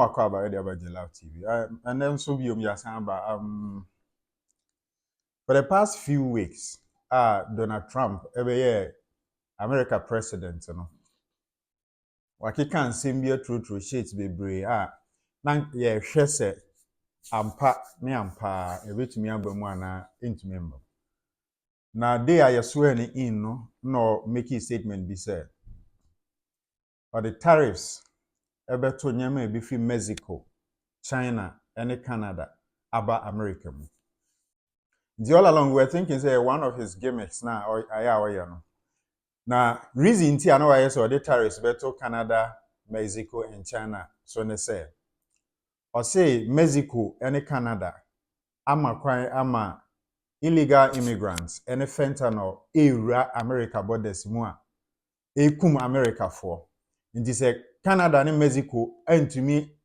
About TV. And then so be for the past few weeks, Donald Trump, every year, America president, Wakika and Symbia true shades be brave. Shese, ampa, ne ampa, a bit me abemwana into member. Now, they are swearing in, no making statement be said. But the tariffs, ebe to nyama be free Mexico, China, and Canada, about America. All along, we're thinking, say, one of his gimmicks now, or now, reason I know I saw the tariffs better Canada, Mexico, and China. So they say, or say Mexico and Canada, ama illegal immigrants and fentanyl era America borders more. Kum America for. And this Canada and Mexico and to me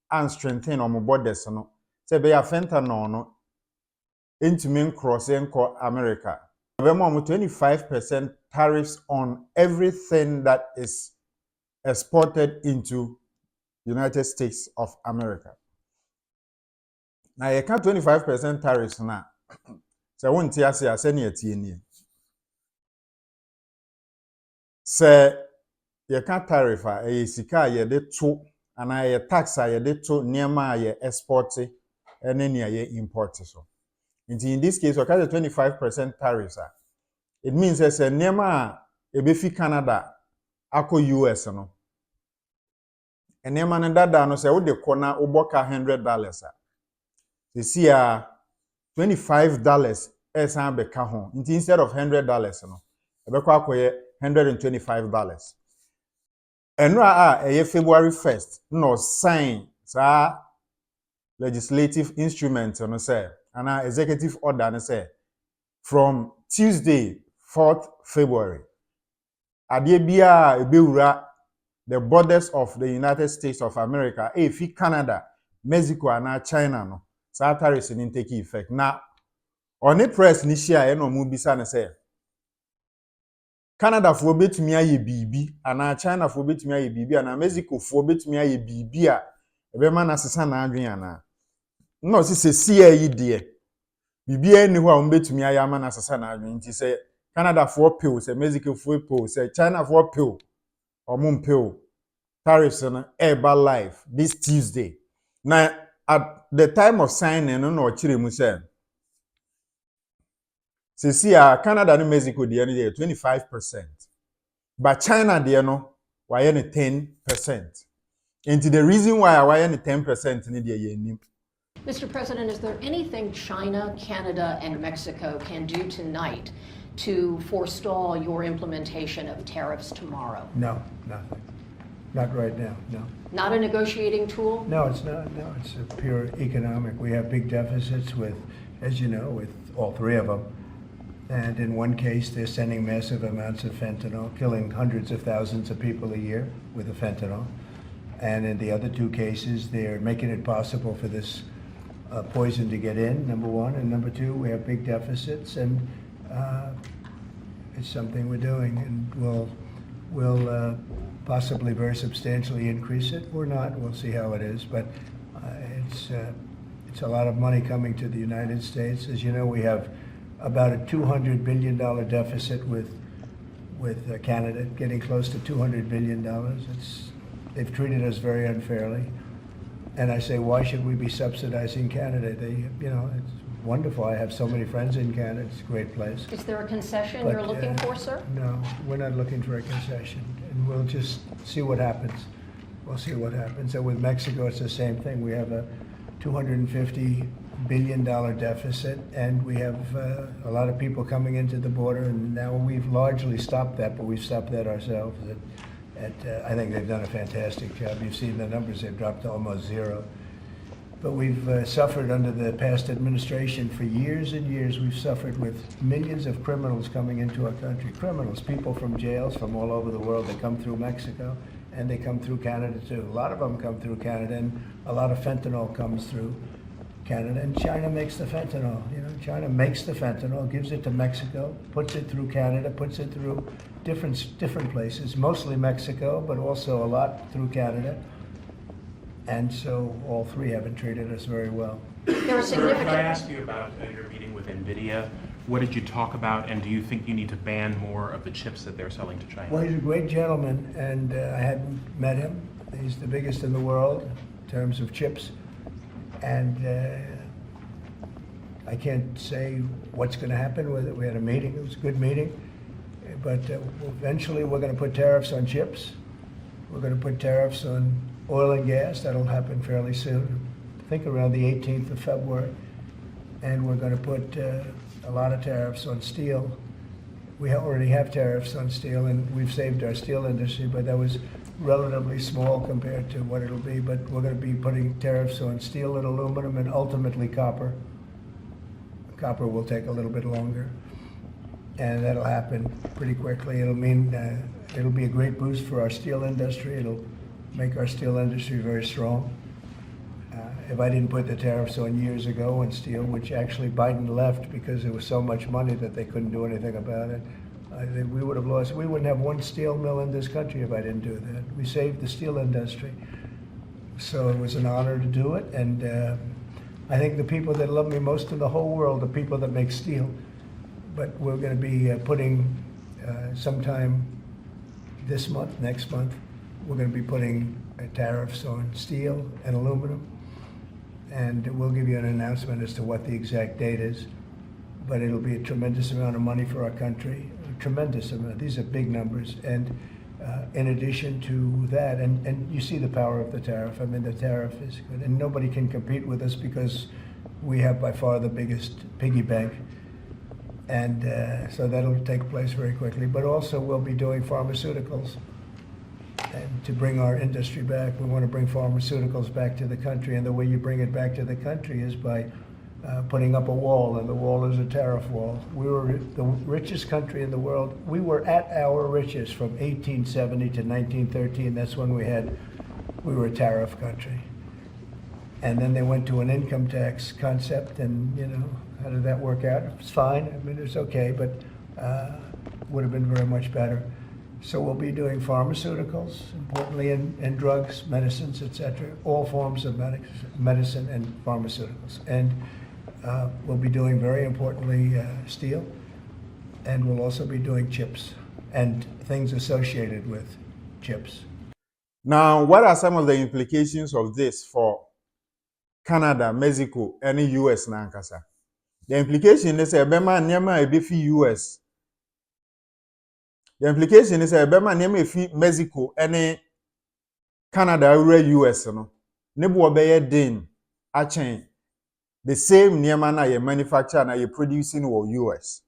and strengthen on my borders no. Say be a fentanyl no into me cross America. Remember 25% tariffs on everything that is exported into United States of America. Now you can't 25% tariffs now. So won't you say a say you can't tariff a sika ye de to and a tax ye de to nearma ye export and then ye import so. In this case, we got a 25% tariffs. It means as a nearma a befi Canada, ako US no. And nearma and that no say what the corner uboka $100. You see $25 as an beka home. Instead of $100 no. Ebekwa akoye $125. And February 1st, no sign sa legislative instrument no say, and executive order no say from Tuesday 4th February. Adebia ebewura the borders of the United States of America, efi Canada, Mexico and China no. Sa tariffs in take effect. Now, on the press ni share no mu bisa na say Canada for betumi aye bibi ana China for betumi aye bibi ana Mexico for betumi aye bibi a ebe ma na sesa na adwen ana no se sia yi de bibi eni ho a betumi aye ama na sesa na adwen nti say Canada for pill say Mexico for pill say China for pill omum pill tariffs na eba live this Tuesday. Now at the time of signing no chire mu say Canada and Mexico they are 25%. But China they no why 10%. And the reason why 10% in the Mr. President, is there anything China, Canada, and Mexico can do tonight to forestall your implementation of tariffs tomorrow? No, nothing. Not right now, no. Not a negotiating tool? No, it's not. No, it's a pure economic. We have big deficits with, as you know, with all three of them. And in one case, they're sending massive amounts of fentanyl, killing hundreds of thousands of people a year with the fentanyl. And in the other two cases, they're making it possible for this poison to get in, number one. And number two, we have big deficits, and it's something we're doing. And we'll possibly very substantially increase it or not. We'll see how it is. But it's a lot of money coming to the United States. As you know, we have about a $200 billion deficit with Canada, getting close to $200 billion. They've treated us very unfairly. And I say, why should we be subsidizing Canada? It's wonderful. I have so many friends in Canada. It's a great place. Is there a concession you're looking for, sir? No, we're not looking for a concession. And we'll just see what happens. We'll see what happens. And with Mexico, it's the same thing. We have a $250 billion deficit, and we have a lot of people coming into the border, and now we've largely stopped that, but we've stopped that ourselves. I think they've done a fantastic job. You've seen the numbers, they've dropped to almost zero. But we've suffered under the past administration for years and years. We've suffered with millions of criminals coming into our country. Criminals, people from jails from all over the world. They come through Mexico, and they come through Canada too. A lot of them come through Canada, and a lot of fentanyl comes through Canada, and China makes the fentanyl. China makes the fentanyl, gives it to Mexico, puts it through Canada, puts it through different places, mostly Mexico, but also a lot through Canada. And so all three haven't treated us very well. There are significant. Can I ask you about your meeting with NVIDIA? What did you talk about, and do you think you need to ban more of the chips that they're selling to China? Well, he's a great gentleman, and I hadn't met him. He's the biggest in the world in terms of chips. And I can't say what's going to happen with it. We had a meeting. It was a good meeting. But eventually we're going to put tariffs on chips. We're going to put tariffs on oil and gas. That'll happen fairly soon. I think around the 18th of February. And we're going to put a lot of tariffs on steel. We already have tariffs on steel, and we've saved our steel industry, but that was relatively small compared to what it'll be. But we're going to be putting tariffs on steel and aluminum and ultimately copper. Copper will take a little bit longer, and that'll happen pretty quickly. It'll mean it'll be a great boost for our steel industry. It'll make our steel industry very strong. If I didn't put the tariffs on years ago on steel, which actually Biden left because there was so much money that they couldn't do anything about it, we would have lost. We wouldn't have one steel mill in this country if I didn't do that. We saved the steel industry. So it was an honor to do it, and I think the people that love me most in the whole world are people that make steel. But we're going to be putting sometime this month, next month, we're going to be putting tariffs on steel and aluminum. And we'll give you an announcement as to what the exact date is. But it'll be a tremendous amount of money for our country, a tremendous amount. These are big numbers. And in addition to that, and you see the power of the tariff. I mean, the tariff is good. And nobody can compete with us because we have by far the biggest piggy bank. And so that'll take place very quickly. But also we'll be doing pharmaceuticals. And to bring our industry back, we want to bring pharmaceuticals back to the country. And the way you bring it back to the country is by putting up a wall, and the wall is a tariff wall. We were the richest country in the world. We were at our richest from 1870 to 1913. That's when we were a tariff country. And then they went to an income tax concept, and how did that work out? It was fine. I mean, it was okay, but would have been very much better. So we'll be doing pharmaceuticals, importantly, and drugs, medicines, etc., all forms of medicine and pharmaceuticals. And we'll be doing, very importantly, steel, and we'll also be doing chips and things associated with chips. Now, what are some of the implications of this for Canada, Mexico, and the US nankasa? The implication is that Bema Nyama ebifi US. The implication is that Bema Nyama ebifi Mexico and Canada ure US no. Nebu obeye din a chain. The same Nyama na ye manufacture na ye producing in US.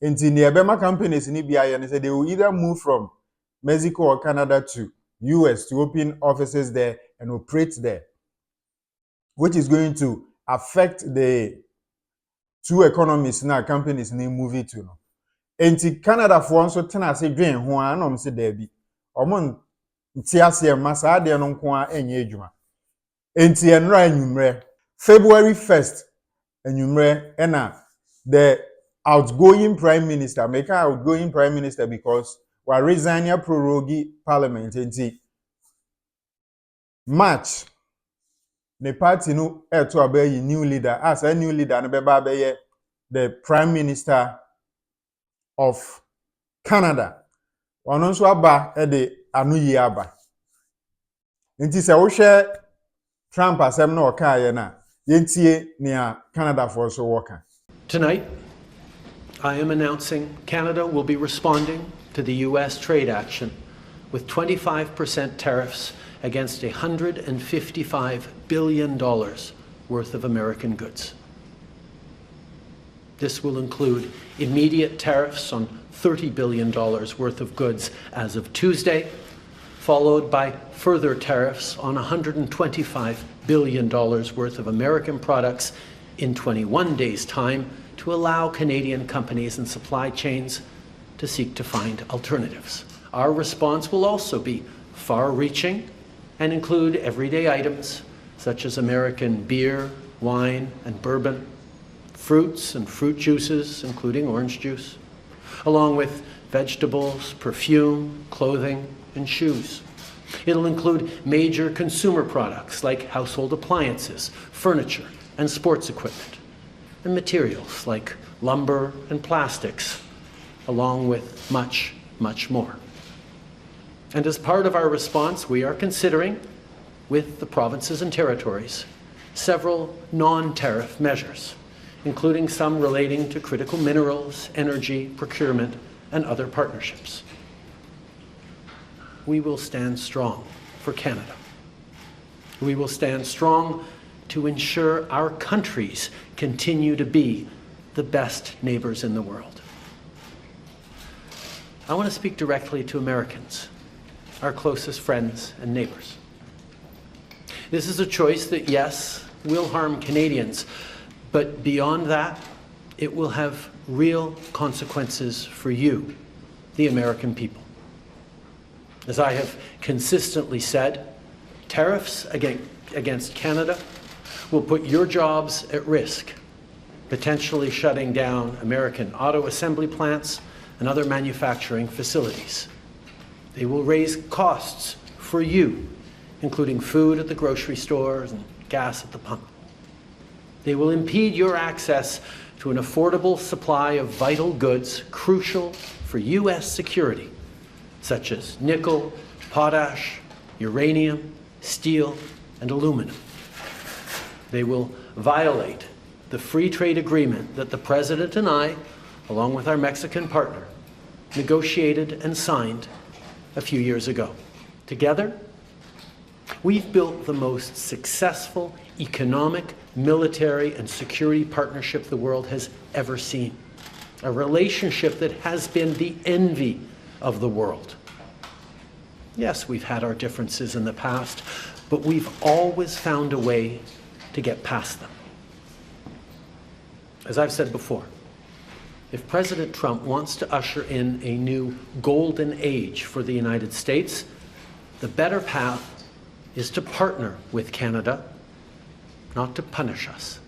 Inti the Bema companies ni biya and say they will either move from Mexico or Canada to US to open offices there and operate there, which is going to affect the two economies now companies need move to no. Enti Canada for also tena se dwen ho an om se da bi. Omon nti ase masa de no nko a enye adwuma. Enti enra anwumre February 1st anwumre ena the outgoing prime minister, make outgoing prime minister because we are resigning prorogue parliament enti March the party no to abayi new leader as a new leader no beba abaye the prime minister of Canada. Ono nso aba de anu yi aba. Nti se wo hwe Trump asem na okaye na yentie nia Canada for so worker. Tonight, I am announcing Canada will be responding to the US trade action with 25% tariffs against $155 billion worth of American goods. This will include immediate tariffs on $30 billion worth of goods as of Tuesday, followed by further tariffs on $125 billion worth of American products in 21 days' time to allow Canadian companies and supply chains to seek to find alternatives. Our response will also be far-reaching and include everyday items such as American beer, wine, and bourbon, fruits and fruit juices, including orange juice, along with vegetables, perfume, clothing, and shoes. It'll include major consumer products like household appliances, furniture, and sports equipment, and materials like lumber and plastics, along with much, much more. And as part of our response, we are considering, with the provinces and territories, several non-tariff measures, including some relating to critical minerals, energy, procurement, and other partnerships. We will stand strong for Canada. We will stand strong to ensure our countries continue to be the best neighbors in the world. I want to speak directly to Americans, our closest friends and neighbors. This is a choice that, yes, will harm Canadians, but beyond that, it will have real consequences for you, the American people. As I have consistently said, tariffs against Canada will put your jobs at risk, potentially shutting down American auto assembly plants and other manufacturing facilities. They will raise costs for you, including food at the grocery stores and gas at the pump. They will impede your access to an affordable supply of vital goods crucial for U.S. security, such as nickel, potash, uranium, steel, and aluminum. They will violate the free trade agreement that the President and I, along with our Mexican partner, negotiated and signed a few years ago. Together, we've built the most successful economic, military, and security partnership the world has ever seen. A relationship that has been the envy of the world. Yes, we've had our differences in the past, but we've always found a way to get past them. As I've said before, if President Trump wants to usher in a new golden age for the United States, the better path is to partner with Canada, not to punish us.